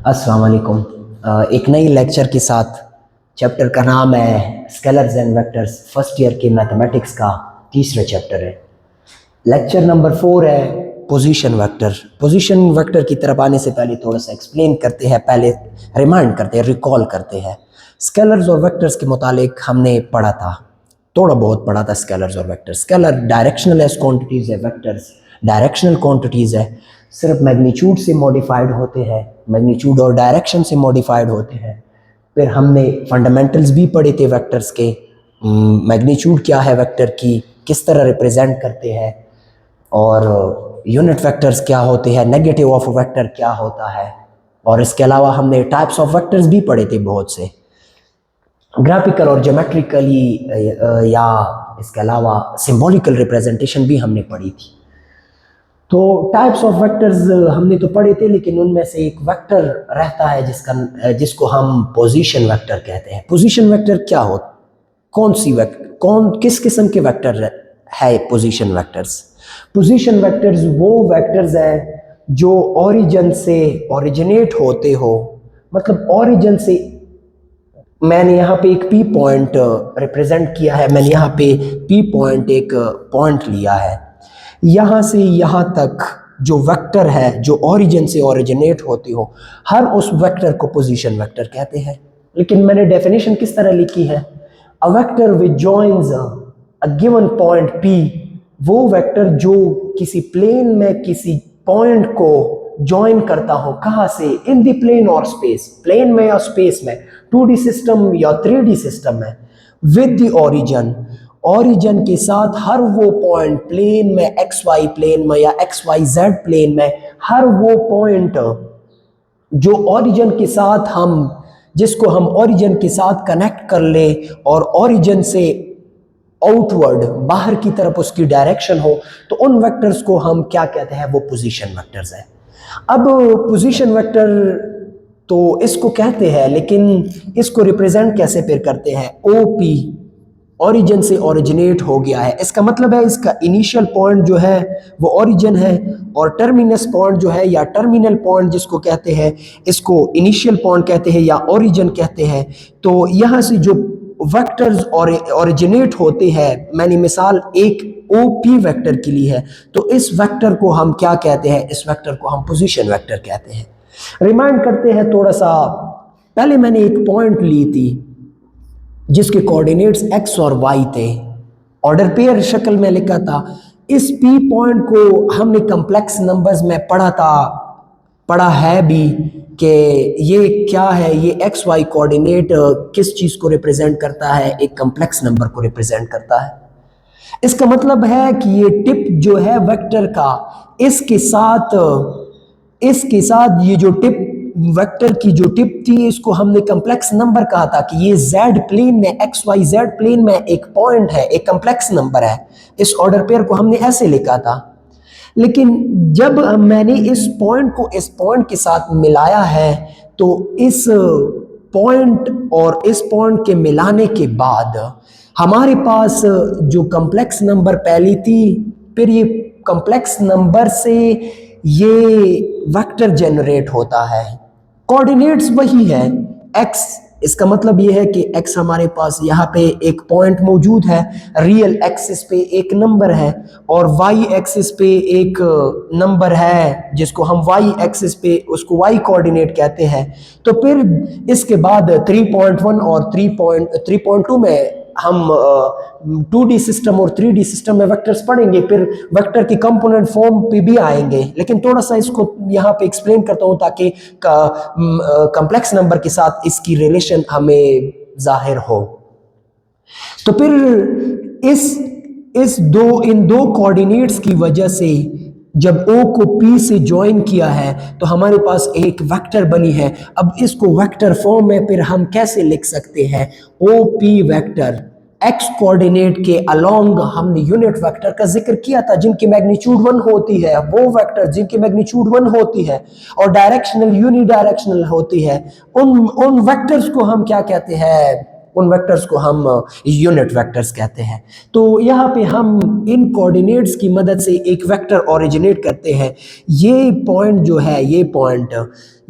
अस्सलाम वालेकुम। एक नई लेक्चर के साथ। चैप्टर का नाम है scalars and vectors. First year के मैथमेटिक्स का तीसरा चैप्टर है। लेक्चर नंबर 4 है पोजीशन वेक्टर। पोजीशन वेक्टर की तरफ आने से पहले थोड़ा सा एक्सप्लेन करते हैं, पहले रिमाइंड करते हैं, रिकॉल करते हैं। स्केलर्स और वेक्टर्स के मुतालिक हमने पढ़ा था, थोड़ा बहुत पढ़ा था स्केलर्स और vectors. Scalar directional S quantities है, वेक्टर्स डायरेक्शनल क्वांटिटीज़ है, सिर्फ मैग्नीट्यूड से मॉडिफाइड होते हैं, मैग्नीट्यूड और डायरेक्शन से मॉडिफाइड होते हैं। फिर हमने फंडामेंटल्स भी पढ़े थे वेक्टर्स के, मैग्नीट्यूड क्या है वेक्टर की, किस तरह रिप्रेजेंट करते हैं, और यूनिट वेक्टर्स क्या होते हैं, नेगेटिव ऑफ वेक्टर क्या होता है। और इसके अलावा हमने टाइप्स ऑफ वेक्टर्स भी पढ़े थे बहुत से, ग्राफिकल और ज्योमेट्रिकली, या इसके अलावा सिंबॉलिकल रिप्रेजेंटेशन भी हमने पढ़ी थी। तो टाइप्स ऑफ वेक्टर्स हमने तो पढ़े थे, लेकिन उनमें से एक वेक्टर रहता है जिसको हम पोजीशन वेक्टर कहते हैं। पोजीशन वेक्टर क्या हो, कौन सी वेक्टर, किस किस्म के वेक्टर है पोजीशन वेक्टर्स? पोजीशन वेक्टर्स वो वेक्टर्स हैं जो ओरिजिन से ओरिजिनेट होते हो, मतलब ओरिजिन से, मैंने यहाँ पे एक पी पॉइंट रिप्रेजेंट किया है, मैंने यहाँ पे पी पॉइंट एक पॉइंट लिया है, यहाँ से यहाँ तक जो वेक्टर है जो ओरिजिन से ओरिजिनेट होती हो, हर उस वेक्टर को पोजीशन वेक्टर कहते हैं। लेकिन मैंने डेफिनेशन किस तरह लिखी है? A vector which joins a given point P, वो वेक्टर जो किसी प्लेन में किसी पॉइंट को ज्वाइन करता हो, कहाँ से? इन द प्लेन और स्पेस, प्लेन में या स्पेस में, 2D सिस्टम या 3D सिस्टम में, विद द ओरिजिन, ओरिजिन के साथ हर वो पॉइंट प्लेन में, एक्स वाई प्लेन में या एक्स वाई जेड प्लेन में, हर वो पॉइंट जो ओरिजिन के साथ जिसको हम ओरिजिन के साथ कनेक्ट कर ले और ओरिजिन से आउटवर्ड, बाहर की तरफ उसकी डायरेक्शन हो, तो उन वेक्टर्स को हम क्या कहते हैं? वो पोजीशन वेक्टर्स हैं। अब पोजीशन वेक्टर तो इसको कहते हैं, लेकिन इसको रिप्रेजेंट कैसे फिर करते हैं? ओ पी, ओरिजिन से ओरिजिनेट हो गया है, इसका मतलब है इसका इनिशियल पॉइंट जो है वो ओरिजिन है, और टर्मिनस पॉइंट जो है या टर्मिनल पॉइंट जिसको कहते हैं, इसको इनिशियल पॉइंट कहते हैं या ओरिजिन कहते हैं। तो यहाँ से जो वेक्टर्स ओरिजिनेट होते हैं, मैंने मिसाल एक ओ पी वेक्टर की ली है, तो इस वेक्टर को हम क्या कहते हैं? इस वेक्टर को हम पोजीशन वेक्टर कहते हैं। रिमाइंड करते हैं थोड़ा सा, पहले मैंने एक पॉइंट ली थी जिसके कोऑर्डिनेट्स एक्स और वाई थे, ऑर्डर पेयर शक्ल में लिखा था। इस पी पॉइंट को हमने कॉम्प्लेक्स नंबर्स में पढ़ा है भी कि ये क्या है, ये एक्स वाई कोऑर्डिनेट किस चीज को रिप्रेजेंट करता है? एक कॉम्प्लेक्स नंबर को रिप्रेजेंट करता है। इसका मतलब है कि ये टिप जो है वेक्टर का, इसके साथ ये जो टिप वेक्टर की जो टिप थी, इसको हमने कॉम्प्लेक्स नंबर कहा था कि ये जेड प्लेन में, एक्स वाई जेड प्लेन में एक पॉइंट है, एक कॉम्प्लेक्स नंबर है। इस ऑर्डर पेयर को हमने ऐसे लिखा था। लेकिन जब मैंने इस पॉइंट को इस पॉइंट के साथ मिलाया है, तो इस पॉइंट और इस पॉइंट के मिलाने के बाद हमारे पास जो कॉम्प्लेक्स नंबर पहली थी, फिर ये कॉम्प्लेक्स नंबर से ये वेक्टर जनरेट होता है। कोऑर्डिनेट्स वही है x, इसका मतलब ये है कि x हमारे पास यहाँ पे एक पॉइंट मौजूद है, रियल एक्सिस पे एक नंबर है, और y एक्सिस पे एक नंबर है जिसको हम y एक्सिस पे उसको y कोऑर्डिनेट कहते हैं। तो फिर इसके बाद 3.1 और 3.2 में हम 2D सिस्टम और 3D सिस्टम में वेक्टर्स पढ़ेंगे, फिर वेक्टर की कंपोनेंट फॉर्म पे भी आएंगे। लेकिन थोड़ा सा इसको यहाँ पे एक्सप्लेन करता हूँ ताकि कॉम्प्लेक्स नंबर के साथ इसकी रिलेशन हमें जाहिर हो। तो फिर इन दो कोऑर्डिनेट्स की वजह से जब O को P से ज्वाइन किया है, तो हमारे पास एक वेक्टर बनी है। अब इसको वेक्टर फॉर्म में फिर हम कैसे लिख सकते हैं? OP वेक्टर x कोऑर्डिनेट के अलोंग, हमने यूनिट वेक्टर का जिक्र किया था जिनकी मैग्नीट्यूड 1 होती है, वो वेक्टर जिनकी मैग्नीट्यूड 1 होती है और डायरेक्शनल यूनिडायरेक्शनल होती है, उन वेक्टर्स को हम क्या कहते हैं? उन वेक्टर्स को हम यूनिट वेक्टर्स कहते हैं। तो यहाँ पे हम इन कोऑर्डिनेट्स की मदद से एक वेक्टर ओरिजिनेट करते हैं। ये पॉइंट जो है,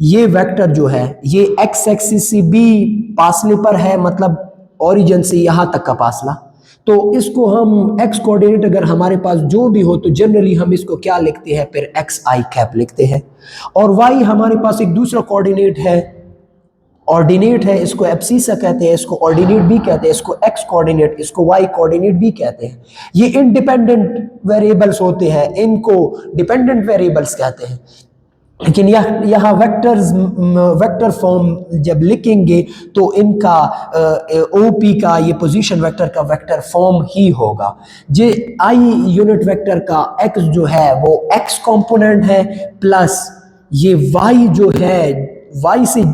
ये वेक्टर जो है, ये एक्स एक्सिस से बी फासले पर है, मतलब ओरिजिन से यहाँ तक का फासला। तो इसको हम एक्स कोऑर्डिनेट अगर हमारे पास जो भी हो तो जनरली हम इसको क्या लिखते हैं, फिर एक्स आई कैप लिखते हैं। और वाई हमारे पास एक दूसरा कोऑर्डिनेट है, ऑर्डिनेट है, इसको एब्सिसा कहते हैं, इसको ऑर्डिनेट भी कहते हैं, इसको एक्स कोऑर्डिनेट, इसको वाई कोऑर्डिनेट भी कहते हैं। ये इंडिपेंडेंट वेरिएबल्स होते हैं, इनको डिपेंडेंट वेरिएबल्स कहते हैं। लेकिन यहाँ वेक्टर फॉर्म जब लिखेंगे तो इनका ओपी का, ये पोजीशन वेक्टर का वेक्टर फॉर्म ही होगा। जे आई यूनिट वेक्टर का एक्स जो है वो एक्स कंपोनेंट है, प्लस ये वाई जो है, वाई से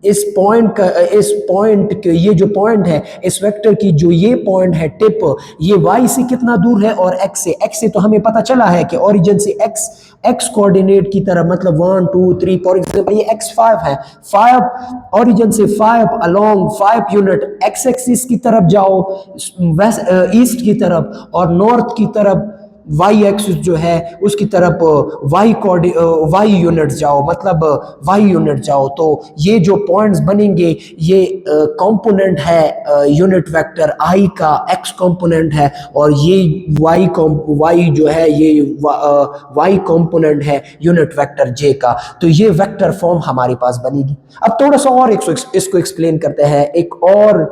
इस पॉइंट के ये जो पॉइंट है इस वेक्टर की, जो ये पॉइंट है टिप, ये वाई से कितना दूर है, और एक्स से तो हमें पता चला है कि ओरिजिन से एक्स कोऑर्डिनेट की तरफ, मतलब 1 2 3 फॉर एग्जांपल ये x5 है, 5 ओरिजिन से 5 अलोंग 5 यूनिट एक्स एक्सिस की तरफ जाओ, वेस्ट ईस्ट की तरफ, और नॉर्थ की तरफ वाई एक्सिस जो है उसकी तरफ वाई यूनिट जाओ, मतलब वाई यूनिट जाओ। तो ये जो पॉइंट्स बनेंगे ये कंपोनेंट है यूनिट वेक्टर आई का, एक्स कंपोनेंट है, और ये वाई जो है ये वाई कंपोनेंट है यूनिट वेक्टर जे का। तो ये वेक्टर फॉर्म हमारे पास बनेगी। अब थोड़ा सा और इसको एक्सप्लेन करते हैं, एक और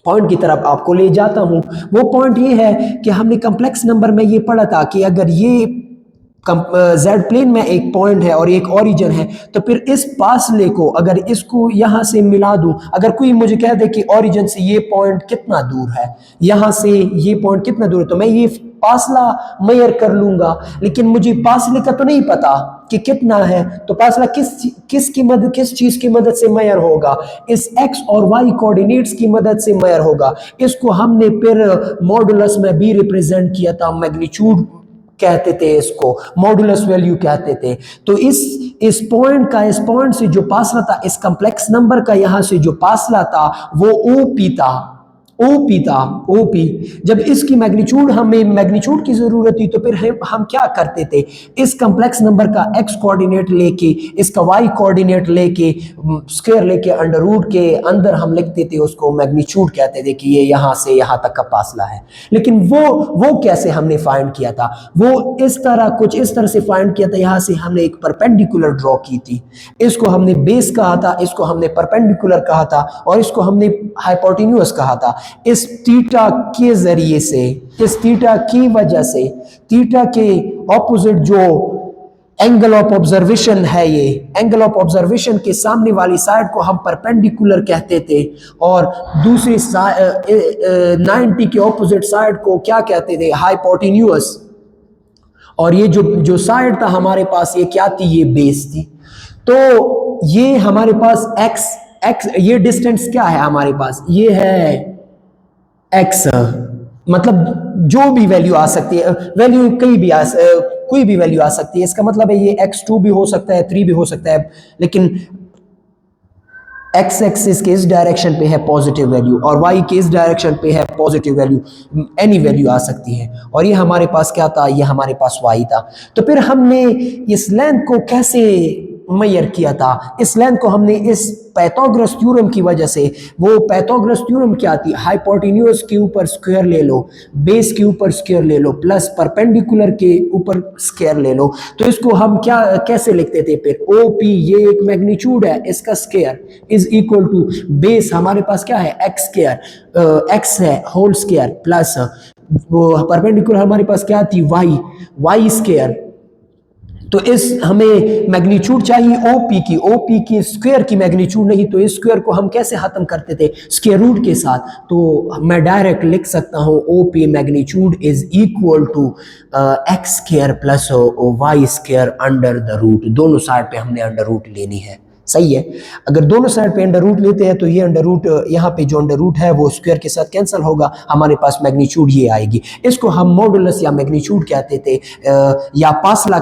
पॉइंट की तरफ आपको ले जाता हूं। वो पॉइंट ये है कि हमने कॉम्प्लेक्स नंबर में ये पढ़ा था कि अगर ये जेड प्लेन में एक पॉइंट है और एक ओरिजिन है, तो फिर इस फासले को अगर इसको यहां से मिला दूं, अगर कोई मुझे कह दे कि ओरिजिन से ये पॉइंट कितना दूर है, यहां से ये पॉइंट कितना दूर है, तो मैं ये फासला मेजर कर लूंगा, लेकिन मुझे फासले का तो नहीं पता कि कितना है। तो फासला किस चीज की मदद से मेजर होगा, इस एक्स और वाई कोऑर्डिनेट्स की मदद से मेजर होगा। इसको हमने फिर मॉडुलस में भी रिप्रेजेंट किया था, मैग्नीट्यूड कहते थे, इसको मॉडुलस वैल्यू कहते थे। तो इस पॉइंट से जो फासला था, इस कॉम्प्लेक्स नंबर का यहां से जो फासला था वो ओपी था, ओपी। जब इसकी हमें मैग्नीट्यूड की जरूरत थी, तो फिर हम क्या करते थे, इस कॉम्प्लेक्स नंबर का एक्स कोऑर्डिनेट लेके, इसका वाई कोऑर्डिनेट लेके, स्क्वायर लेके अंडर रूट के अंदर हम लिखते थे, उसको मैग्नीट्यूड कहते थे कि ये यहां से यहां तक का फासला है। लेकिन वो कैसे हमने फाइंड किया था, वो कुछ इस तरह से फाइंड किया था। यहां से हमने एक परपेंडिकुलर ड्रॉ की थी, इसको हमने बेस कहा था, इसको हमने परपेंडिकुलर कहा था, और इसको हमने हाइपोटेन्यूज कहा था। इस थीटा के जरिए से, इस थीटा की वजह से, थीटा के ऑपोजिट जो एंगल ऑफ ऑब्जर्वेशन है, ये एंगल ऑफ ऑब्जर्वेशन के सामने वाली साइड को हम परपेंडिकुलर कहते थे, और दूसरी 90 के ऑपोजिट साइड को क्या कहते थे, हाइपोटेन्यूज। और ये जो साइड था हमारे पास, ये क्या थी, ये बेस थी। तो ये हमारे पास एक्स ये डिस्टेंस क्या है हमारे पास, ये है एक्स, मतलब जो भी वैल्यू आ सकती है, वैल्यू कोई भी वैल्यू आ सकती है। इसका मतलब है ये x2 भी हो सकता है, 3 भी हो सकता है, लेकिन एक्स एक्सिस के इस डायरेक्शन पे है पॉजिटिव वैल्यू, और वाई के इस डायरेक्शन पे है पॉजिटिव वैल्यू, एनी वैल्यू आ सकती है। और ये हमारे पास क्या था, ये हमारे पास वाई था। तो फिर हमने इस लेंथ को कैसे मेजर किया था, इस लेंथ को हमने इस पाइथागोरस थ्योरम की वजह से, वो पाइथागोरस थ्योरम क्या थी, हाइपोटेन्यूज के ऊपर स्क्वायर ले लो, बेस के ऊपर स्क्वायर ले लो, प्लस परपेंडिकुलर के ऊपर स्क्वायर ले लो। तो इसको हम कैसे लिखते थे फिर, ओपी, ये एक मैग्नीट्यूड है, इसका square is equal to base, हमारे पास क्या है, एक्स स्क्वायर, एक्स है होल स्क्वायर, प्लस वो परपेंडिकुलर हमारे पास क्या थी, वाई स्क्वायर। तो इस हमें मैग्नीट्यूड चाहिए ओपी की स्क्वायर की मैग्नीट्यूड नहीं, तो इस स्क्वायर को हम कैसे खत्म करते थे, स्क्वायर रूट के साथ। तो मैं डायरेक्ट लिख सकता हूँ OP magnitude is equal to x square plus y square under the root, दोनों साइड पे हमने अंडर रूट लेनी है। सही है। अगर दोनों साइड पे अंडर रूट लेते हैं तो ये अंडर रूट, यहाँ पे जो अंडर रूट है वो स्क्वायर के साथ कैंसिल होगा, हमारे पास मैग्नीट्यूड ये आएगी। इसको हम मॉडुलस या मैग्नीट्यूड कहते थे, या पासला,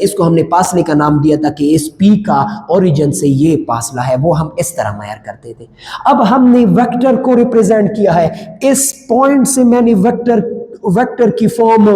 इसको हमने पासले का नाम दिया था कि इस पी का ओरिजिन से ये पासला है, वो हम इस तरह मायर करते थे। अब हमने वेक्टर को रिप्रेजेंट किया है, इस पॉइंट से मैंने वेक्टर की फॉर्म,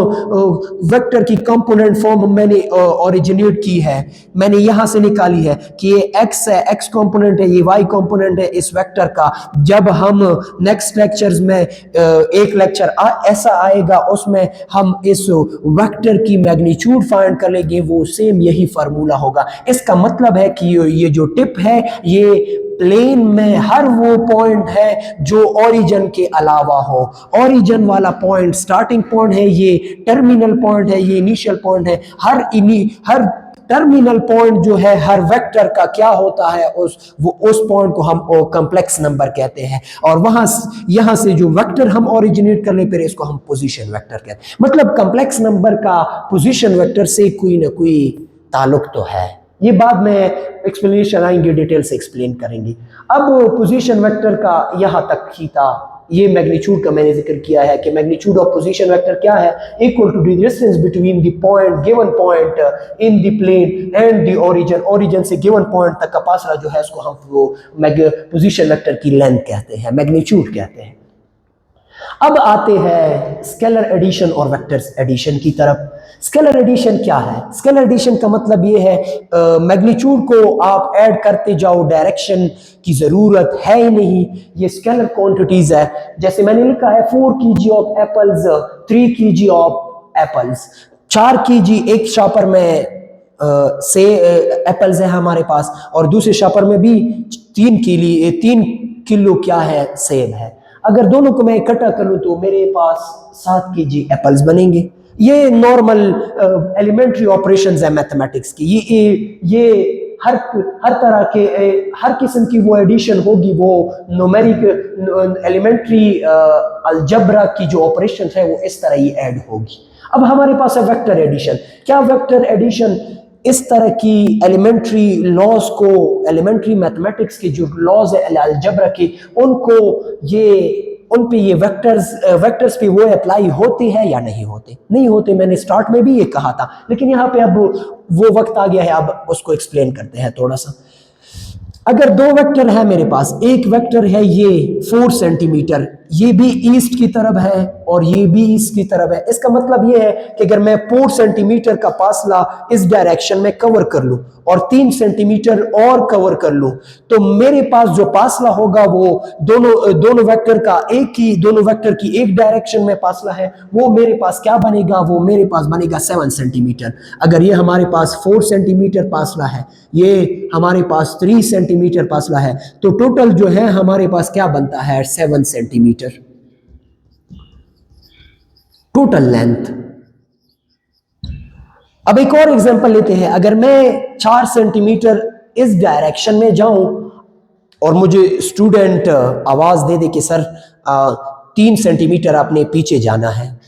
वेक्टर की कंपोनेंट फॉर्म मैंने ओरिजिनेट की है, मैंने यहां से निकाली है कि ये x है, x कंपोनेंट है, ये y कंपोनेंट है इस वेक्टर का। जब हम नेक्स्ट लेक्चर्स में एक लेक्चर ऐसा आएगा उसमें हम इस वेक्टर की मैग्नीट्यूड फाइंड कर लेंगे, वो सेम यही फार्मूला होगा। इसका मतलब है कि ये जो टिप है ये प्लेन में हर वो पॉइंट है जो ओरिजिन के अलावा हो। ओरिजिन वाला पॉइंट स्टार्टिंग पॉइंट है, ये टर्मिनल पॉइंट है, ये इनिशियल पॉइंट है। हर टर्मिनल पॉइंट जो है हर वेक्टर का क्या होता है, उस पॉइंट को हम कॉम्प्लेक्स नंबर कहते हैं। और यहां से जो वेक्टर हम ओरिजिनेट कर ले फिर इसको हम पोजीशन वेक्टर कहते हैं। मतलब कॉम्प्लेक्स नंबर का पोजीशन वेक्टर से कोई ना कोई ताल्लुक तो है। ये बाद में एक्सप्लेनेशन आएंगे, डिटेल से एक्सप्लेन करेंगे। अब पोजीशन वेक्टर का यहाँ तक ही था। ये मैग्नीट्यूड का मैंने जिक्र किया है कि मैग्नीट्यूड ऑफ पोजीशन वेक्टर क्या है, equal to the distance between the point, given point in the plane and the origin. Origin से गिवन पॉइंट तक का फासला जो है उसको हम वो पोजीशन वेक्टर की लेंथ कहते हैं, मैग्नीट्यूड कहते हैं। अब आते हैं स्केलर एडिशन और वेक्टर्स एडिशन की तरफ। स्केलर एडिशन क्या है? स्केलर एडिशन का मतलब ये है मैग्नीट्यूड को आप ऐड करते जाओ, डायरेक्शन की जरूरत है ही नहीं, ये स्केलर क्वांटिटीज है। जैसे मैंने लिखा है 4 kg of apples, 3 kg of apples, 4 kg एक शॉपर में से एप्पल्स है हमारे पास, और दूसरे शॉपर में भी 3 किलो क्या है, सेब है। अगर दोनों को मैं इकट्ठा करूं तो मेरे पास 7 kg एप्पल्स बनेंगे। ये नॉर्मल एलिमेंट्री ऑपरेशंस है मैथमेटिक्स की। ये हर तरह के हर किस्म की वो एडिशन होगी, वो न्यूमेरिक एलिमेंट्री अलजब्रा की जो ऑपरेशन है वो इस तरह ही ऐड होगी। अब हमारे पास है वेक्टर एडिशन। क्या वेक्टर एडिशन इस तरह की एलिमेंट्री लॉज को, एलिमेंट्री मैथमेटिक्स के जो लॉज है अलजब्रा के, उन पे ये वेक्टर्स पे वो अप्लाई होते हैं या नहीं होते? नहीं होते। मैंने स्टार्ट में भी ये कहा था, लेकिन यहाँ पे अब वो वक्त आ गया है, अब उसको एक्सप्लेन करते हैं थोड़ा सा। अगर दो वेक्टर है मेरे पास, एक वेक्टर है ये 4 सेंटीमीटर, ये भी ईस्ट की तरफ है और ये भी ईस्ट की तरफ है। इसका मतलब ये है कि अगर मैं 4 सेंटीमीटर का फासला इस डायरेक्शन में कवर कर लूं और 3 सेंटीमीटर और कवर कर लूं, तो मेरे पास जो फासला होगा वो दोनों वेक्टर की एक डायरेक्शन में फासला है, वो मेरे पास क्या बनेगा? वो मेरे पास बनेगा 7 सेंटीमीटर। अगर ये हमारे पास 4 सेंटीमीटर फासला है, ये हमारे पास 3 सेंटीमीटर फासला है, तो टोटल जो है हमारे पास क्या बनता है? 7 सेंटीमीटर टोटल लेंथ। अब एक और एग्जांपल लेते हैं। अगर मैं 4 सेंटीमीटर इस डायरेक्शन में जाऊं और मुझे स्टूडेंट आवाज दे दे कि सर 3 सेंटीमीटर आपने पीछे जाना है।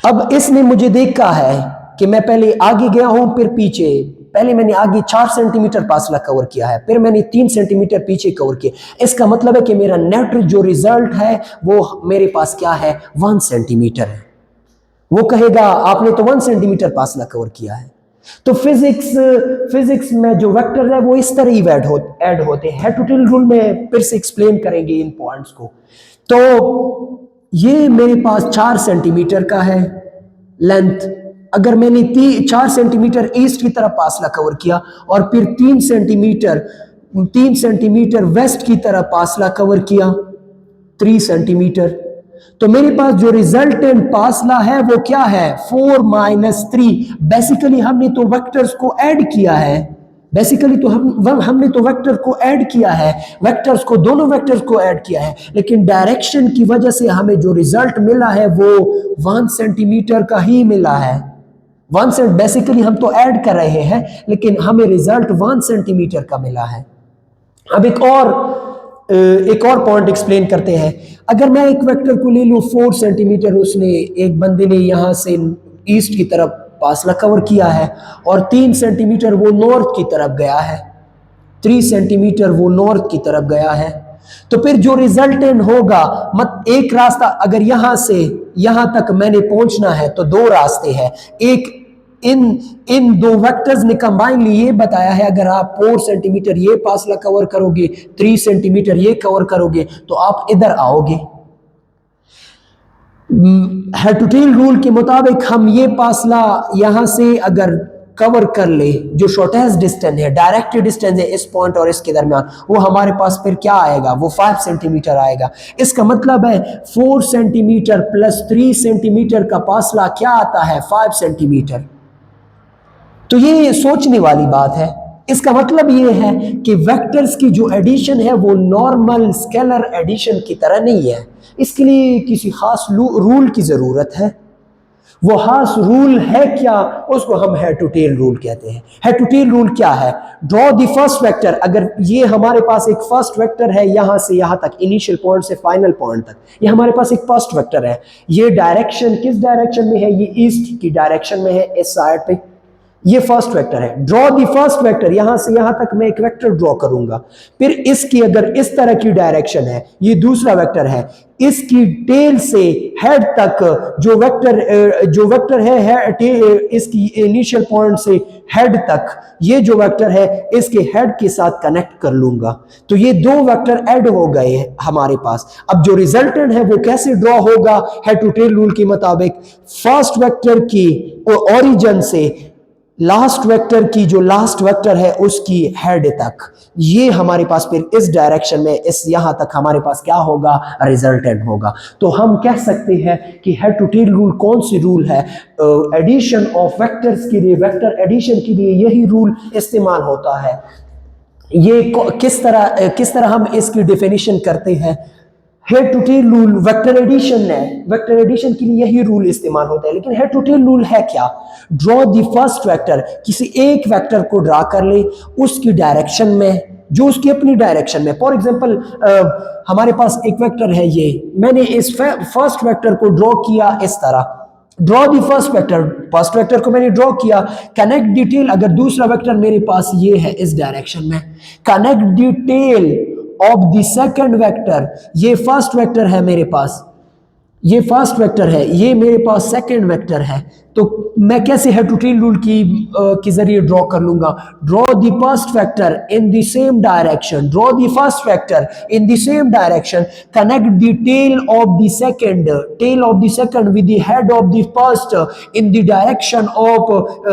अब इसने मुझे देखा है कि मैं पहले आगे गया हूं फिर पीछे। पहले मैंने आगे 4 सेंटीमीटर फासला कवर किया है, फिर मैंने 3 सेंटीमीटर पीछे कवर किया। इसका मतलब है कि मेरा नेट जो रिजल्ट है वो मेरे पास क्या है? 1 सेंटीमीटर है। वो कहेगा आपने तो 1 सेंटीमीटर फासला कवर किया है। तो फिजिक्स में जो वेक्टर है वो इस तरह ही ऐड होते हैं। हेड टू टेल रूल में फिर से एक्सप्लेन करेंगे इन पॉइंट्स को। तो ये मेरे पास 4 सेंटीमीटर का है लेंथ। अगर मैंने 4 सेंटीमीटर ईस्ट की तरफ फासला कवर किया और फिर 3 सेंटीमीटर वेस्ट की तरफ फासला कवर किया, 3 सेंटीमीटर, तो मेरे पास जो रिजल्टेंट फासला है वो क्या है? 4 - 3। बेसिकली हमने तो वेक्टर्स को ऐड किया है, हमने तो वेक्टर को ऐड किया है, दोनों वेक्टर्स को ऐड किया है, लेकिन डायरेक्शन की वजह से हमें जो रिजल्ट मिला है वो 1 सेंटीमीटर का ही मिला है। बेसिकली हम तो ऐड कर रहे हैं लेकिन हमें रिजल्ट 1 सेंटीमीटर का मिला है। अब एक और पॉइंट एक्सप्लेन करते हैं। अगर मैं एक वेक्टर को ले लूं 4 सेंटीमीटर, उसने एक बंदे ने यहां से ईस्ट की तरफ फासला कवर किया है, और 3 सेंटीमीटर वो नॉर्थ की तरफ गया है, 3 सेंटीमीटर वो नॉर्थ की तरफ गया है। तो फिर जो रिजल्टेंट होगा, एक रास्ता, अगर यहां से यहां तक मैंने पहुंचना है तो 2 रास्ते हैं। एक इन इन 2 वेक्टर्स ने कंबाइनली ये बताया है, अगर आप 4 सेंटीमीटर ये फासला कवर करोगे, 3 सेंटीमीटर ये कवर करोगे, तो आप इधर आओगे। हेटुटेल रूल के मुताबिक हम ये फासला यहां से अगर कवर कर ले, जो शॉर्टेस्ट डिस्टेंस है, डायरेक्ट डिस्टेंस है इस पॉइंट और इसके दरमियान, वो हमारे पास फिर क्या आएगा, वो 5 सेंटीमीटर आएगा। इसका मतलब है 4 सेंटीमीटर प्लस 3 सेंटीमीटर का फासला क्या आता है, 5 सेंटीमीटर। तो ये सोचने वाली बात है। इसका मतलब ये है कि वेक्टर्स की जो एडिशन है वो नॉर्मल स्केलर एडिशन की तरह नहीं है। इसके लिए किसी खास रूल की ज़रूरत है। वो खास रूल है क्या, उसको हम हेड टू टेल रूल कहते हैं। हेड टू टेल रूल क्या है? Draw the first vector. अगर ये हमारे पास एक फर्स्ट वेक्टर है, यहां से यहां तक, इनिशियल पॉइंट से फाइनल पॉइंट तक, ये हमारे पास एक फर्स्ट वेक्टर है। ये डायरेक्शन किस डायरेक्शन में है? ये ईस्ट की डायरेक्शन में है, इस साइड पे। ये फर्स्ट वेक्टर है। ड्रॉ दी फर्स्ट वेक्टर, यहां से यहां तक मैं एक वेक्टर ड्रॉ करूंगा। फिर इसकी अगर इस तरह की डायरेक्शन है, ये दूसरा वेक्टर है। इसकी टेल से हेड तक जो वेक्टर है इसकी इनिशियल पॉइंट से हेड तक, ये जो वेक्टर है इसके हेड के साथ कनेक्ट कर लूंगा। तो ये 2 वेक्टर ऐड हो गए हमारे पास। अब जो रिजल्टेंट है वो कैसे ड्रॉ होगा? हेड टू टेल रूल के मुताबिक फर्स्ट वेक्टर की ओरिजिन से लास्ट वेक्टर की जो लास्ट वेक्टर है उसकी हेड तक, ये हमारे पास फिर इस डायरेक्शन में, इस यहां तक हमारे पास क्या होगा? रिजल्टेंट होगा। तो हम कह सकते हैं कि हेड टू टेल रूल कौन सी रूल है? एडिशन ऑफ वेक्टर्स के लिए, वेक्टर एडिशन के लिए यही रूल इस्तेमाल होता है। ये किस तरह हम इसकी डेफिनेशन करते हैं? Head to tail rule vector addition है, वेक्टर एडिशन के लिए यही रूल इस्तेमाल होता है। लेकिन हेड टू टेल रूल है क्या? ड्रॉ द फर्स्ट वेक्टर, किसी एक वेक्टर को ड्रा कर ले उसकी डायरेक्शन में, जो उसकी अपनी डायरेक्शन में। फॉर एग्जांपल हमारे पास एक वेक्टर है, ये मैंने इस फर्स्ट वेक्टर को ड्रॉ किया इस तरह। ड्रॉ दी फर्स्ट वेक्टर को मैंने ड्रॉ किया। कनेक्ट द टेल, अगर दूसरा वेक्टर मेरे पास ये है इस डायरेक्शन में, connect the tail of the second vector, ये फर्स्ट वेक्टर है मेरे पास, ये फर्स्ट वेक्टर है, ये मेरे पास सेकंड वेक्टर है। तो मैं कैसे हेड टू टेल रूल के जरिए ड्रॉ कर लूंगा? Draw the first vector in the same direction, draw the first vector in the same direction, connect the tail of the second with the head of the first in the direction of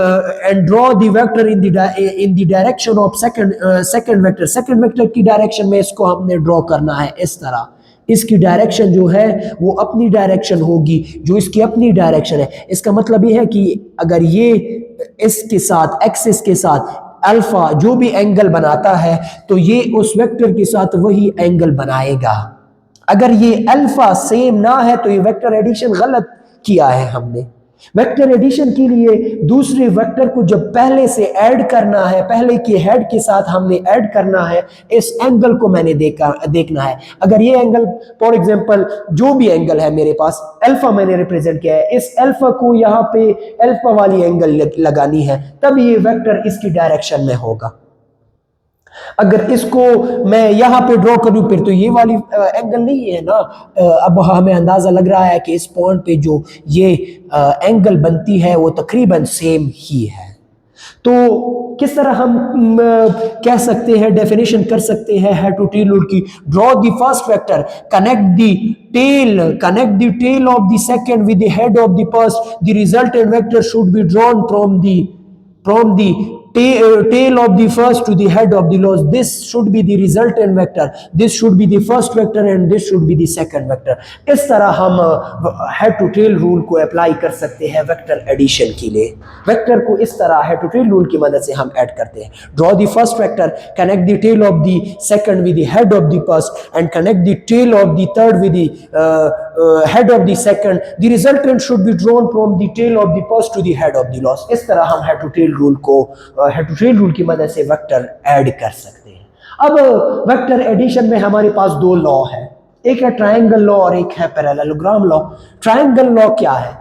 and draw the vector in the direction of second vector की direction में इसको हमने draw करना है इस तरह। इसकी direction जो है वो अपनी डायरेक्शन होगी, जो इसकी अपनी डायरेक्शन है। इसका मतलब ये है कि अगर ये इसके साथ, एक्सिस के साथ अल्फा जो भी एंगल बनाता है, तो ये उस वेक्टर के साथ वही एंगल बनाएगा। अगर ये अल्फा सेम ना है तो ये वेक्टर एडिशन गलत किया है हमने। वेक्टर एडिशन के लिए दूसरे वेक्टर को जब पहले से ऐड करना है, पहले के हेड के साथ हमने ऐड करना है, इस एंगल को मैंने देखना है। अगर ये एंगल, फॉर एग्जांपल जो भी एंगल है मेरे पास, अल्फा मैंने रिप्रेजेंट किया है, इस अल्फा को यहाँ पे अल्फा वाली एंगल लगानी है, तब ये वेक्टर इसकी डायरेक्शन में होगा। अगर इसको मैं यहां पे ड्रॉ करूं फिर तो ये वाली एंगल नहीं है ना। अब हमें अंदाजा लग रहा है कि इस पॉइंट पे जो ये एंगल बनती है वो तकरीबन सेम ही है। तो किस तरह हम कह सकते हैं, डेफिनेशन कर सकते हैं हेड टू टेल रूल की? Draw the first vector, connect the tail of the second with the head of the first, the resultant vector should be drawn from the tail of the first to the head of the last. This should be the resultant vector, this should be the first vector and this should be the second vector. इस तरह हम head to tail rule को apply कर सकते हैं vector addition के लिए। Vector को इस तरह head to tail rule की मदद से हम ऐड करते हैं। Draw the first vector, connect the tail of the second with the head of the first and connect the tail of the third with the head of the second. The resultant should be drawn from the tail of the first to the head of the last. इस तरह हम head to tail rule को head to tail rule की मदद से vector add कर सकते हैं। अब वेक्टर एडिशन में हमारे पास 2 लॉ है, एक है ट्रायंगल लॉ और एक है पैरेललोग्राम लॉ। ट्रायंगल लॉ क्या है?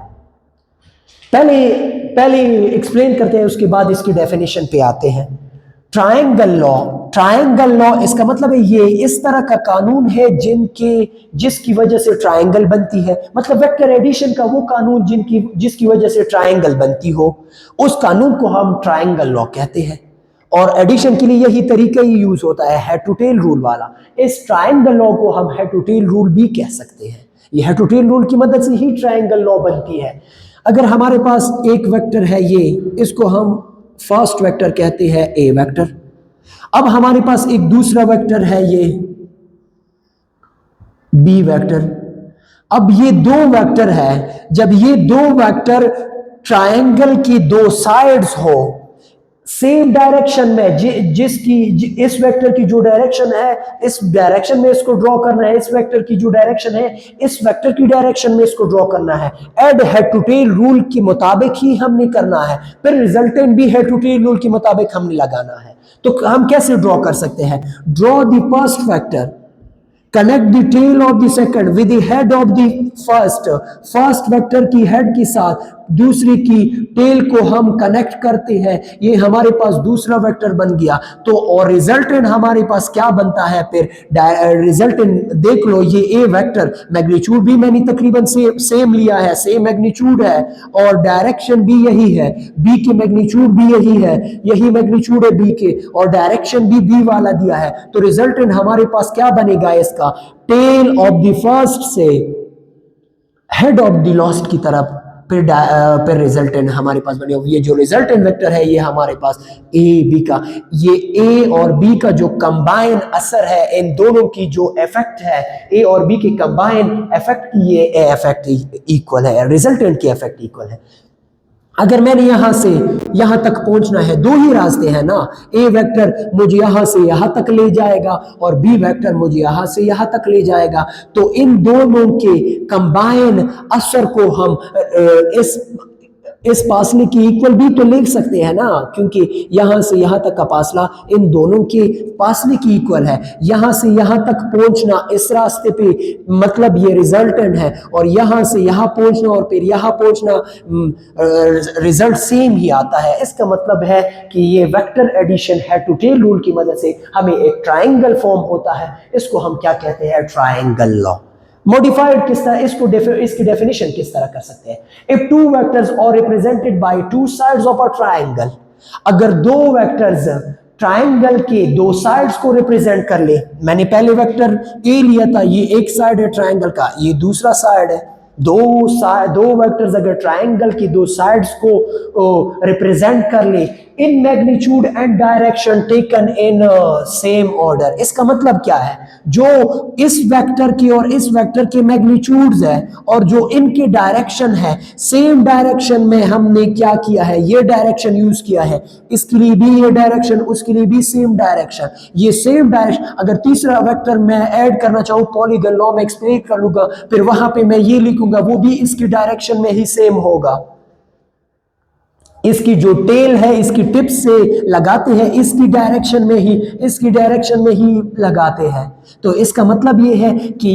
पहले पहले एक्सप्लेन करते हैं, उसके बाद इसकी डेफिनेशन पे आते हैं। ट्रायंगल लॉ, ट्रायंगल लॉ इसका मतलब है ये इस तरह का कानून है जिसकी वजह से ट्रायंगल बनती है। मतलब वेक्टर एडिशन का वो कानून जिसकी वजह से ट्रायंगल बनती हो, उस कानून को हम ट्रायंगल लॉ कहते हैं। और एडिशन के लिए यही तरीका ही यूज होता है, हेड टू टेल रूल वाला। इस ट्रायंगल लॉ को हम हेड टू टेल रूल भी कह सकते हैं। ये हेड टू टेल रूल की मदद से ही ट्रायंगल लॉ बनती है। अगर हमारे पास एक वेक्टर है ये, इसको हम फर्स्ट वेक्टर कहते हैं ए वेक्टर। अब हमारे पास एक दूसरा वेक्टर है ये बी वेक्टर। अब ये दो वेक्टर है, जब ये दो वेक्टर ट्रायंगल की दो साइड्स हो सेम डायरेक्शन में, इस वेक्टर की जो डायरेक्शन है इस डायरेक्शन में इसको ड्रॉ करना है, इस वेक्टर की जो डायरेक्शन है इस वेक्टर की डायरेक्शन में इसको ड्रॉ करना है। Add head to tail rule के मुताबिक ही हमने करना है, फिर रिजल्टेंट भी हेड टू टेल रूल के मुताबिक हमने लगाना है। तो हम कैसे ड्रॉ कर सकते हैं? Draw the first vector, connect the tail of the second with the head of the first vector की हेड के साथ दूसरी की टेल को हम कनेक्ट करते हैं, ये हमारे पास दूसरा वेक्टर बन गया। तो और रिजल्टेंट हमारे पास क्या बनता है? फिर रिजल्टेंट देख लो, ये ए वेक्टर मैग्नीट्यूड भी मैंने तकरीबन सेम लिया है, सेम मैग्नीट्यूड है और डायरेक्शन भी यही है, बी के मैग्नीट्यूड भी यही है, यही मैग्नीट्यूड है बी के और डायरेक्शन भी बी वाला दिया है। तो रिजल्टेंट हमारे पास क्या बनेगा? इसका टेल ऑफ द फर्स्ट से हेड ऑफ द लास्ट की तरफ, फिर रिजल्टेंट हमारे पास बने। ये जो रिजल्टेंट वेक्टर है ये हमारे पास ए बी का, ये ए और बी का जो कंबाइन असर है, इन दोनों की जो इफेक्ट है, ए और बी के कंबाइन इफेक्ट की ये इफेक्ट इक्वल है, रिजल्टेंट की इफेक्ट इक्वल है। अगर मैंने यहां से यहां तक पहुंचना है, दो ही रास्ते हैं ना, ए वेक्टर मुझे यहां से यहां तक ले जाएगा और बी वेक्टर मुझे यहां से यहां तक ले जाएगा। तो इन दोनों के कंबाइन असर को हम इस फासले की इक्वल भी तो लिख सकते हैं ना, क्योंकि यहां से यहां तक का फासला इन दोनों के फासले की इक्वल है। यहां से यहां तक पहुंचना इस रास्ते पे मतलब ये रिजल्टेंट है, और यहां से यहां पहुंचना और फिर यहां पहुंचना रिजल्ट सेम ही आता है। इसका मतलब है कि ये vector addition head to tail rule की मदद से हमें एक ट्राइंगल फॉर्म होता है। इसको हम क्या कहते हैं? Triangle law. मॉडिफाइड किस तरह, इसकी डेफिनेशन किस तरह कर सकते हैं? If two vectors are represented by two sides of a triangle, अगर दो वेक्टर्स ट्रायंगल के दो साइड्स को रिप्रेजेंट कर ले, मैंने पहले वेक्टर ए लिया था, ये एक साइड है ट्रायंगल का, ये दूसरा साइड है। दो वेक्टर्स अगर ट्रायंगल की दो साइड्स को रिप्रेजेंट कर ले in magnitude and direction taken in same order, इसका मतलब क्या है? जो इस वेक्टर की और इस वेक्टर के मैग्नीट्यूड्स है और जो इनके डायरेक्शन है, सेम डायरेक्शन में हमने क्या किया है? ये डायरेक्शन यूज किया है, इसके लिए भी ये डायरेक्शन, उसके लिए भी सेम डायरेक्शन, ये सेम डायरेक्शन। अगर तीसरा वेक्टर मैं ऐड करना चाहूँ, पॉलीगन लॉ में एक्सप्लेन कर लूंगा, फिर वहां पे मैं ये लिखूंगा, वो भी इसकी डायरेक्शन में ही सेम होगा। इसकी जो टेल है इसकी टिप से लगाते हैं, इसकी डायरेक्शन में ही लगाते हैं। तो इसका मतलब ये है कि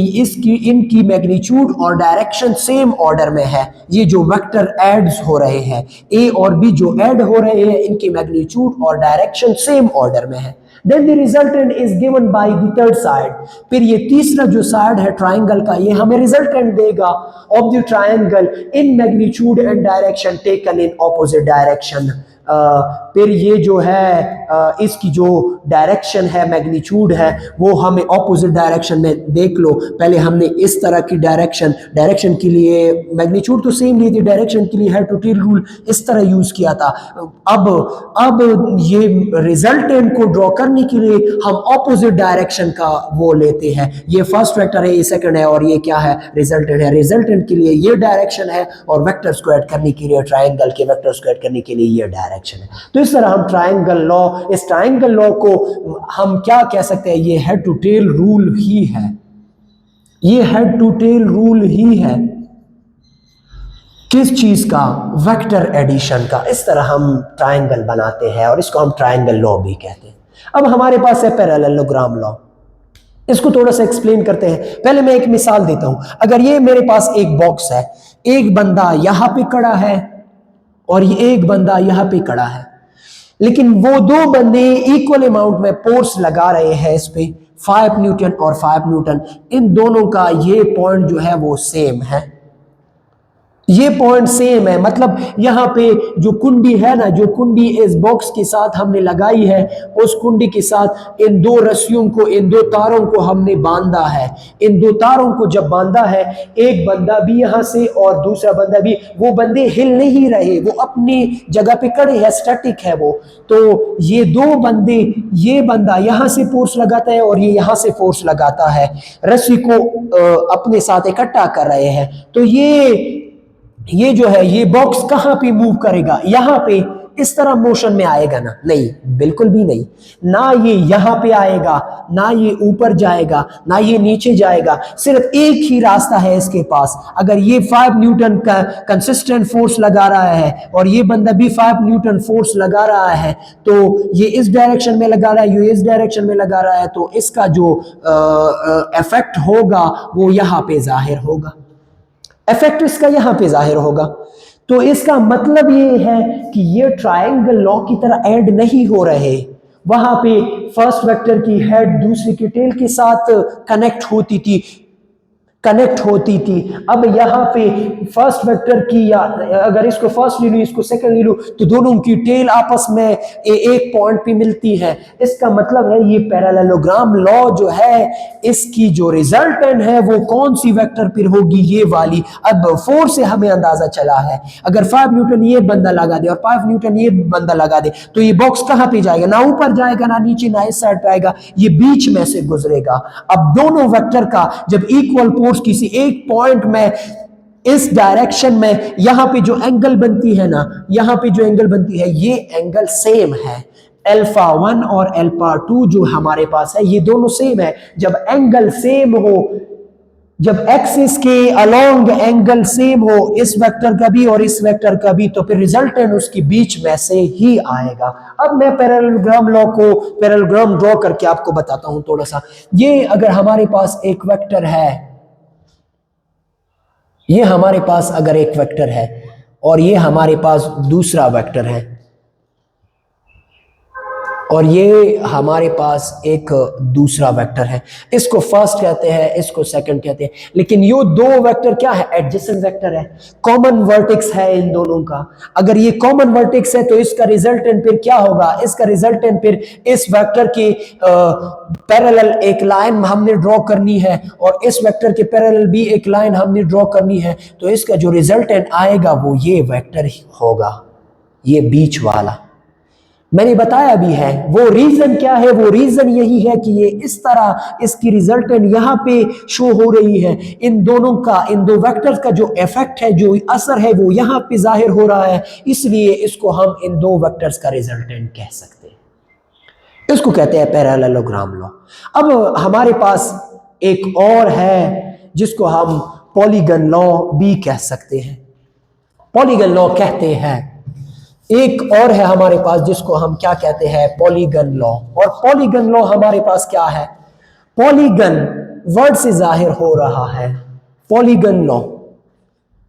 इनकी मैग्नीट्यूड और डायरेक्शन सेम ऑर्डर में है। ये जो वेक्टर एड्स हो रहे हैं, ए और बी जो ऐड हो रहे हैं, इनकी मैग्नीट्यूड और डायरेक्शन सेम ऑर्डर में है। Then the resultant is given by the third side. फिर ये तीसरा जो साइड है ट्राइंगल का, ये हमें रिजल्टेंट देगा of the triangle in magnitude and direction taken in opposite direction. फिर ये जो है इसकी जो डायरेक्शन है, मैग्नीट्यूड है, वो हमें ऑपोजिट डायरेक्शन में देख लो। पहले हमने इस तरह की डायरेक्शन के लिए मैग्नीट्यूड तो सेम ली थी, डायरेक्शन के लिए हेड टू टेल रूल इस तरह यूज किया था। अब ये रिजल्टेंट को ड्रॉ करने के लिए हम ऑपोजिट डायरेक्शन का वो लेते हैं। ये फर्स्ट वेक्टर है, ये सेकंड है और ये क्या है? रिजल्टेंट है। रिजल्टेंट के लिए ये डायरेक्शन है और वेक्टर्स को ऐड करने के लिए, ट्राइंगल के वेक्टर्स को ऐड करने के लिए ये डायरेक्शन है। तो इस तरह हम ट्राइंगल लॉ, इस ट्राइंगल लॉ को हम क्या कह सकते हैं? ये हेड टू टेल रूल ही है, ये हेड टू टेल रूल ही है। किस चीज का? वेक्टर एडिशन का। इस तरह हम ट्राइंगल बनाते हैं और इसको हम ट्राइंगल लॉ भी कहते हैं। अब हमारे पास है पैरेललोग्राम लॉ, इसको थोड़ा सा एक्सप्लेन करते हैं। पहले मैं एक मिसाल देता हूं। अगर ये मेरे पास एक बॉक्स है, एक बंदा यहां पे खड़ा है और ये एक बंदा यहाँ पे खड़ा है, लेकिन वो दो बंदे इक्वल अमाउंट में फोर्स लगा रहे हैं इस पे, 5 न्यूटन और 5 न्यूटन। इन दोनों का ये पॉइंट जो है वो सेम है, ये पॉइंट सेम है। मतलब यहाँ पे जो कुंडी है ना, जो कुंडी इस बॉक्स के साथ हमने लगाई है, उस कुंडी के साथ इन दो रस्सियों को, इन दो तारों को हमने बांधा है। इन दो तारों को जब बांधा है, एक बंदा भी यहाँ से और दूसरा बंदा भी, वो बंदे हिल नहीं रहे, वो अपनी जगह पे खड़े हैं, स्टैटिक है वो। तो ये दो बंदे, ये बंदा यहाँ से फोर्स लगाता है और ये यहाँ से फोर्स लगाता है, रस्सी को अपने साथ इकट्ठा कर रहे हैं। तो ये जो है, ये बॉक्स कहां पे मूव करेगा? यहां पे इस तरह मोशन में आएगा ना? नहीं, बिल्कुल भी नहीं। ना ये यहां पे आएगा, ना ये ऊपर जाएगा, ना ये नीचे जाएगा। सिर्फ एक ही रास्ता है इसके पास। अगर ये 5 न्यूटन का कंसिस्टेंट फोर्स लगा रहा है और ये बंदा भी 5 न्यूटन फोर्स लगा रहा है, तो ये इस डायरेक्शन में लगा रहा है, ये इस डायरेक्शन में लगा रहा है, तो इसका जो इफेक्ट होगा वो यहां पे जाहिर होगा, इफेक्ट इसका यहां पे जाहिर होगा। तो इसका मतलब ये है कि ये ट्रायंगल लॉ की तरह ऐड नहीं हो रहे। वहां पे फर्स्ट वेक्टर की हेड दूसरी की टेल के साथ कनेक्ट होती थी। अब यहाँ पे फर्स्ट वेक्टर की, या अगर इसको फर्स्ट ले लूँ, इसको सेकंड ले लूँ, तो दोनों की टेल आपस में एक पॉइंट पे मिलती है। इसका मतलब है ये पैरेललोग्राम लॉ जो है, इसकी जो रिजल्टेंट है वो कौन सी वेक्टर पर होगी? ये वाली। अब 4 से हमें अंदाजा चला है, अगर 5 न्यूटन ये बंदा लगा दे और 5 न्यूटन ये बंदा लगा दे, तो ये बॉक्स कहाँ पे जाएगा? ना ऊपर जाएगा, ना नीचे, ना इस साइड पे आएगा, ये बीच में से गुजरेगा। अब दोनों वेक्टर का जब इक्वल फोर्स किसी एक पॉइंट में इस डायरेक्शन में, यहां पे जो एंगल बनती है ना, यहां पे जो एंगल बनती है, ये एंगल सेम है। अल्फा 1 और अल्फा 2 जो हमारे पास है, ये दोनों सेम है। जब एंगल सेम हो, जब एक्सिस के अलोंग एंगल सेम हो, इस वेक्टर का भी और इस वेक्टर का भी, तो फिर रिजल्टेंट उसके बीच में से ही आएगा। अब मैं पैरेललोग्राम लॉ को, पैरेललोग्राम ड्रॉ करके आपको बताता हूं थोड़ा सा। ये अगर हमारे पास एक वेक्टर है, ये हमारे पास अगर एक वेक्टर है और ये हमारे पास दूसरा वेक्टर है, और ये हमारे पास एक दूसरा वेक्टर है, इसको फर्स्ट कहते हैं, इसको सेकंड कहते हैं। लेकिन ये दो वेक्टर क्या है? एडजेसेंट वेक्टर है, कॉमन वर्टेक्स है इन दोनों का। अगर ये कॉमन वर्टेक्स है, तो इसका रिजल्टेंट फिर क्या होगा? इसका रिजल्टेंट फिर इस वेक्टर के पैरेलल एक लाइन हमने ड्रॉ करनी है, और इस वेक्टर के पैरेलल भी एक लाइन हमने ड्रॉ करनी है। तो इसका जो रिजल्टेंट आएगा वो ये वेक्टर ही होगा, ये बीच वाला। मैंने बताया भी है वो रीजन क्या है। वो रीजन यही है कि ये इस तरह इसकी रिजल्टेंट यहां पे शो हो रही है। इन दोनों का, इन दो वेक्टर्स का जो इफेक्ट है, जो असर है, वो यहां पे जाहिर हो रहा है, इसलिए इसको हम इन दो वेक्टर्स का रिजल्टेंट कह सकते हैं। इसको कहते हैं पैरेललोग्राम लॉ। अब हमारे पास एक और है जिसको हम पॉलीगन लॉ भी कह सकते हैं, पॉलीगन लॉ कहते हैं। एक और है हमारे पास जिसको हम क्या कहते हैं? Polygon law. और पॉलीगन लॉ हमारे पास क्या है? पॉलीगन वर्ड से जाहिर हो रहा है। पॉलीगन लॉ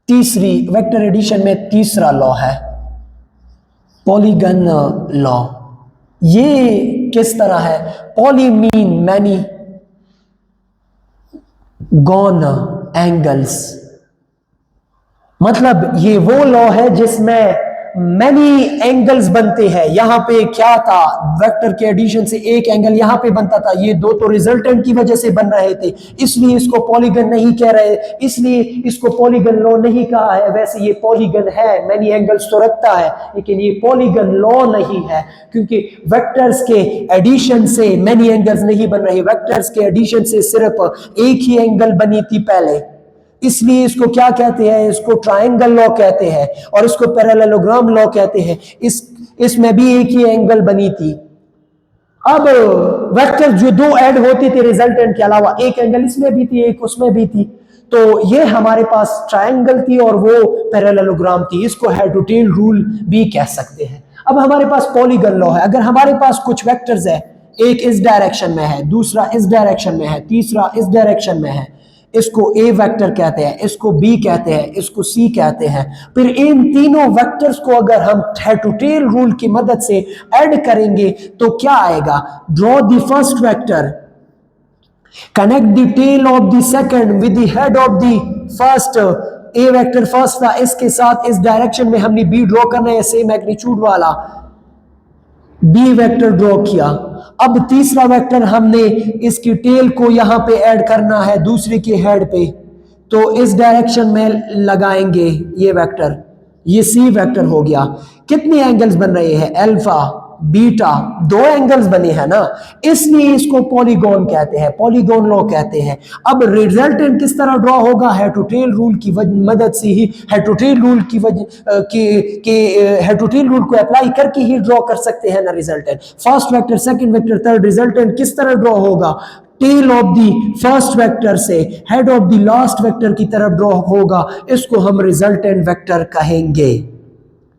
तीसरी वेक्टर एडिशन में तीसरा लॉ है, पॉलीगन लॉ। ये किस तरह है? Poly mean many, gone angles. मतलब ये वो लॉ है जिसमें मैनी एंगल्स बनते हैं। यहां पे क्या था? वेक्टर के एडिशन से एक एंगल यहां पे बनता था, ये दो तो रिजल्टेंट की वजह से बन रहे थे, इसलिए इसको पॉलीगन नहीं कह रहे, इसलिए इसको पॉलीगन लॉ नहीं कहा है। वैसे ये पॉलीगन है, मैनी एंगल्स तो रखता है, लेकिन ये पॉलीगन लॉ नहीं है, क्योंकि वेक्टर्स के एडिशन से मैनी एंगल्स नहीं बन रहे। वेक्टर्स के एडिशन से सिर्फ एक ही एंगल बनी थी पहले, इसलिए इसको क्या कहते हैं? इसको ट्रायंगल लॉ कहते हैं, और इसको पैरेललोग्राम लॉ कहते हैं। इसमें भी एक ही एंगल बनी थी। अब वेक्टर जो दो ऐड होते थे रिजल्टेंट के अलावा, एक एंगल इसमें भी थी, एक उसमें भी थी, तो ये हमारे पास ट्रायंगल थी और वो पैरेललोग्राम थी। इसको हेड टू टेल रूल भी कह सकते हैं। अब हमारे पास पॉलीगन लॉ है। अगर हमारे पास कुछ वेक्टर्स है, एक इस डायरेक्शन में है, दूसरा इस डायरेक्शन में है, तीसरा इस डायरेक्शन में है, इसको ए वेक्टर कहते हैं, इसको बी कहते हैं, इसको सी कहते हैं। फिर इन तीनों वेक्टर्स को अगर हम हेड टू टेल रूल की मदद से ऐड करेंगे तो क्या आएगा? Draw the first vector, connect the tail of the second with the head of the first. A vector first था, इसके साथ इस डायरेक्शन में हमने बी ड्रॉ करना है, सेम मैग्नीट्यूड वाला बी वेक्टर ड्रॉ किया। अब तीसरा वेक्टर हमने इसकी टेल को यहां पे ऐड करना है दूसरे के हेड पे, तो इस डायरेक्शन में लगाएंगे ये वेक्टर, ये सी वेक्टर हो गया। कितने एंगल्स बन रहे हैं? अल्फा बीटा, दो एंगल्स बने हैं ना, इसलिए इसको पॉलीगॉन कहते हैं, पॉलीगॉन लॉ कहते हैं। अब रिजल्टेंट किस तरह ड्रॉ होगा? हेड टू टेल रूल की मदद से ही, हेड टू टेल रूल की हेड टू टेल रूल को अप्लाई करके ही ड्रॉ कर सकते हैं ना resultant. First vector, second vector, third, resultant किस तरह ड्रॉ होगा? Tail of the first vector से head of the last vector की तरफ ड्रॉ होगा, इसको हम रिजल्टेंट वेक्टर कहेंगे,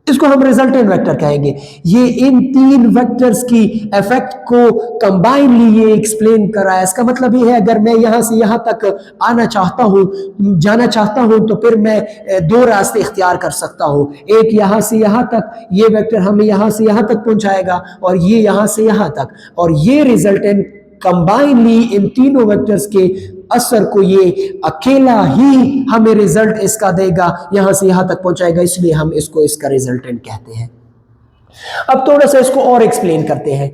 इसको हम रिजल्टेंट वेक्टर कहेंगे। ये इन तीन वेक्टर्स की इफेक्ट को कंबाइनली ये एक्सप्लेन कर रहा है। इसका मतलब ये है अगर मैं यहां से यहां तक आना चाहता हूं, जाना चाहता हूं, तो फिर मैं दो रास्ते इख्तियार कर सकता हूं। एक यहां से यहां तक, ये वेक्टर हमें यहां से यहां तक पहुंचाएगा, और ये यहां से यहां तक, और ये रिजल्टेंट कंबाइनली इन तीनों वेक्टर्स के असर को ये अकेला ही हमें रिजल्ट इसका देगा, यहां से यहां तक पहुंचाएगा, इसलिए हम इसको इसका रिजल्टेंट कहते हैं। अब थोड़ा सा इसको और एक्सप्लेन करते हैं।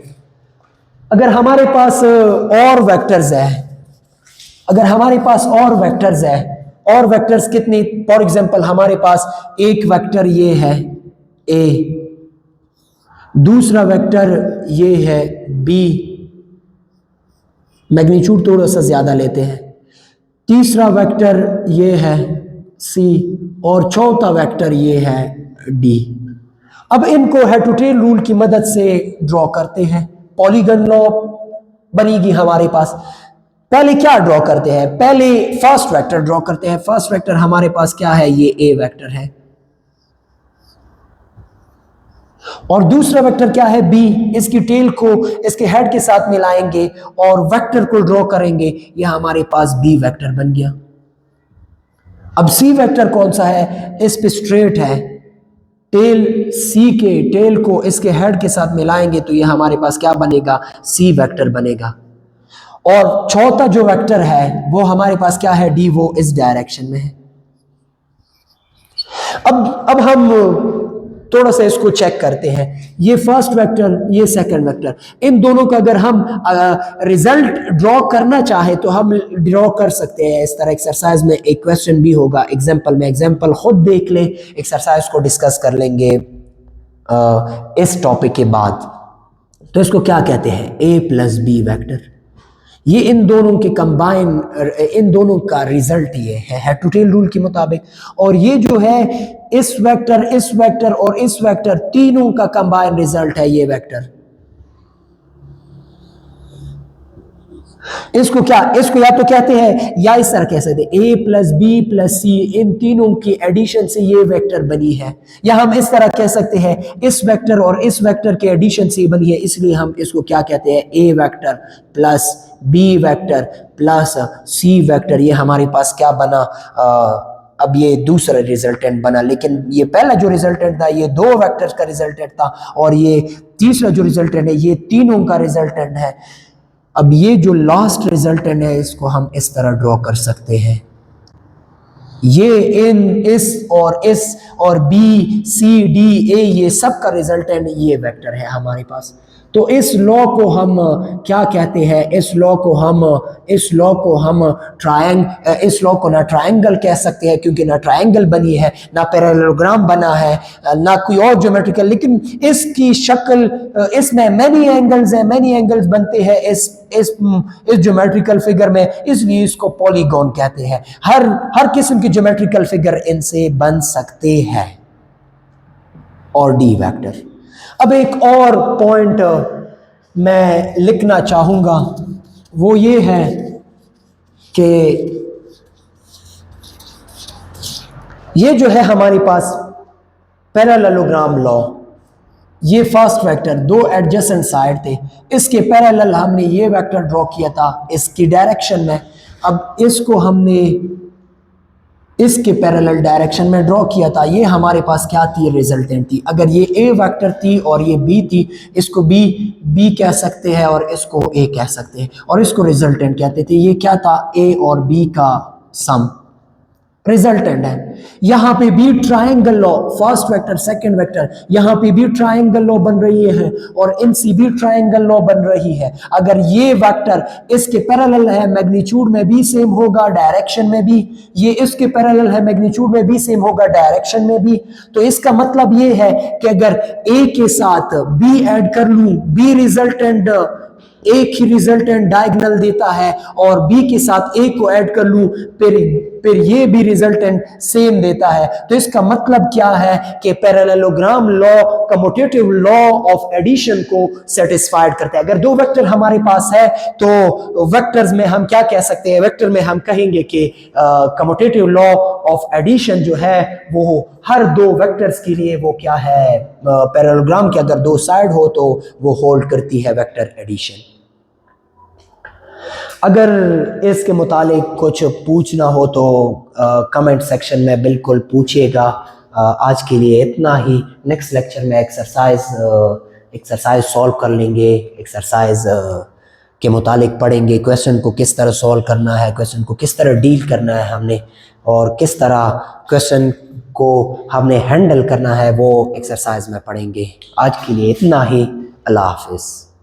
अगर हमारे पास और वेक्टर्स है, अगर हमारे पास और वेक्टर्स है, और वेक्टर्स कितने? फॉर एग्जांपल हमारे पास एक वेक्टर ये है ए, दूसरा वेक्टर ये है बी, मैग्नीट्यूड थोड़ा सा ज्यादा लेते हैं, तीसरा वेक्टर ये है सी, और चौथा वेक्टर ये है डी। अब इनको हेड टू टेल रूल की मदद से ड्रॉ करते हैं, पॉलीगन लॉ बनेगी हमारे पास। पहले क्या ड्रॉ करते हैं? पहले फर्स्ट वेक्टर ड्रॉ करते हैं। फर्स्ट वेक्टर हमारे पास क्या है? ये ए वेक्टर है, और दूसरा वेक्टर क्या है? बी। इसकी टेल को इसके हेड के साथ मिलाएंगे और वेक्टर को ड्रॉ करेंगे, यह हमारे पास बी वेक्टर बन गया। अब सी वेक्टर कौन सा है? इस पे स्ट्रेट है, टेल सी के टेल को इसके हेड के साथ मिलाएंगे तो यह हमारे पास क्या बनेगा? सी वेक्टर बनेगा। और चौथा जो वेक्टर है वो हमारे पास क्या है? डी, वो इस डायरेक्शन में है। अब हम थोड़ा सा इसको चेक करते हैं। ये फर्स्ट वेक्टर, ये सेकंड वेक्टर, इन दोनों का अगर हम रिजल्ट ड्रॉ करना चाहे तो हम ड्रॉ कर सकते हैं इस तरह। एक्सरसाइज में एक क्वेश्चन भी होगा, एग्जांपल में, एग्जांपल खुद देख लें, एक्सरसाइज को डिस्कस कर लेंगे इस टॉपिक के बाद। तो इसको क्या कहते हैं? ए प्लस बी वेक्टर। ये इन दोनों के कंबाइन, इन दोनों का रिजल्ट ये है हेड टू टेल रूल के मुताबिक। और ये जो है इस वेक्टर और इस वेक्टर तीनों का कंबाइन रिजल्ट है ये वेक्टर। इसको क्या, इसको या तो कहते हैं या इस तरह कह सकते हैं, ए प्लस बी प्लस सी, इन तीनों की एडिशन से ये वेक्टर बनी है। या हम इस तरह कह सकते हैं इस वेक्टर और इस वेक्टर के एडिशन से बनी है, इसलिए हम इसको क्या कहते हैं? A vector plus B vector plus C vector. ये हमारे पास क्या बना? अब ये दूसरा रिजल्टेंट बना, लेकिन ये पहला जो रिजल्टेंट था ये दो वेक्टर्स का रिजल्टेंट था, और ये तीसरा जो रिजल्टेंट है ये तीनों का रिजल्टेंट है। अब ये जो लास्ट रिजल्टेंट है इसको हम इस तरह ड्रॉ कर सकते हैं। ये इन इस और बी सी डी ए ये सब का रिजल्टेंट ये वेक्टर है हमारे पास। तो इस लॉ को हम क्या कहते हैं? इस लॉ को हम इस लॉ को ना ट्रायंगल कह सकते हैं, क्योंकि ना ट्रायंगल बनी है, ना पैरेललोग्राम बना है, ना कोई और ज्योमेट्रिकल, लेकिन इसकी शक्ल, इसमें मैनी एंगल्स बनते हैं इस ज्योमेट्रिकल फिगर में, इसलिए इसको पॉलीगॉन कहते हैं। हर किस्म की ज्योमेट्रिकल फिगर इनसे बन सकते हैं। और डी वेक्टर। अब एक और पॉइंट मैं लिखना चाहूंगा, वो ये है कि ये जो है हमारे पास पैरेललोग्राम लॉ, ये फर्स्ट वेक्टर दो एडजेसेंट साइड थे, इसके पैरेलल हमने ये वेक्टर ड्रॉ किया था इसकी डायरेक्शन में। अब इसको हमने इसके पैरेलल डायरेक्शन में ड्रॉ किया था। ये हमारे पास क्या थी, रिजल्टेंट थी। अगर ये ए वेक्टर थी और ये बी थी, इसको बी कह सकते हैं और इसको ए कह सकते हैं और इसको रिजल्टेंट कहते थे। ये क्या था, ए और बी का सम रिजल्टेंट है। यहां पे भी triangle law, first vector second vector, यहां पे भी ट्रायंगल लॉ बन रही है और इनसी भी ट्रायंगल लॉ बन रही है। अगर ये वेक्टर इसके पैरेलल है, मैग्नीट्यूड में भी सेम होगा, डायरेक्शन में भी, ये इसके पैरेलल है, मैग्नीट्यूड में भी सेम होगा, डायरेक्शन में भी। तो इसका मतलब ये है कि अगर ए के साथ बी ऐड कर लूं, बी रिजल्टेंट एक ही रिजल्टेंट डायगोनल देता है और बी के साथ ए को ऐड कर लूं, फिर ये भी रिजल्टेंट सेम देता है। तो इसका मतलब क्या है कि parallelogram law commutative law of addition को सेटिस्फाइड करता है। अगर दो वेक्टर हमारे पास है तो वेक्टर्स में हम क्या कह सकते हैं, वेक्टर में हम कहेंगे कि कम्यूटेटिव लॉ ऑफ एडिशन जो है वो हर दो वेक्टर्स के लिए वो क्या है, पैरेललोग्राम के अगर दो साइड हो तो वो होल्ड करती है वेक्टर एडिशन। अगर इसके मुतालिक कुछ पूछना हो तो कमेंट सेक्शन में बिल्कुल पूछिएगा। आज के लिए इतना ही। नेक्स्ट लेक्चर में एक्सरसाइज सॉल्व कर लेंगे, एक्सरसाइज के मुतालिक पढ़ेंगे क्वेश्चन को किस तरह सॉल्व करना है, क्वेश्चन को किस तरह डील करना है हमने और किस तरह क्वेश्चन को हमने हैंडल करना है, वो एक्सरसाइज में पढ़ेंगे। आज के लिए इतना ही। अल्लाह हाफिज़।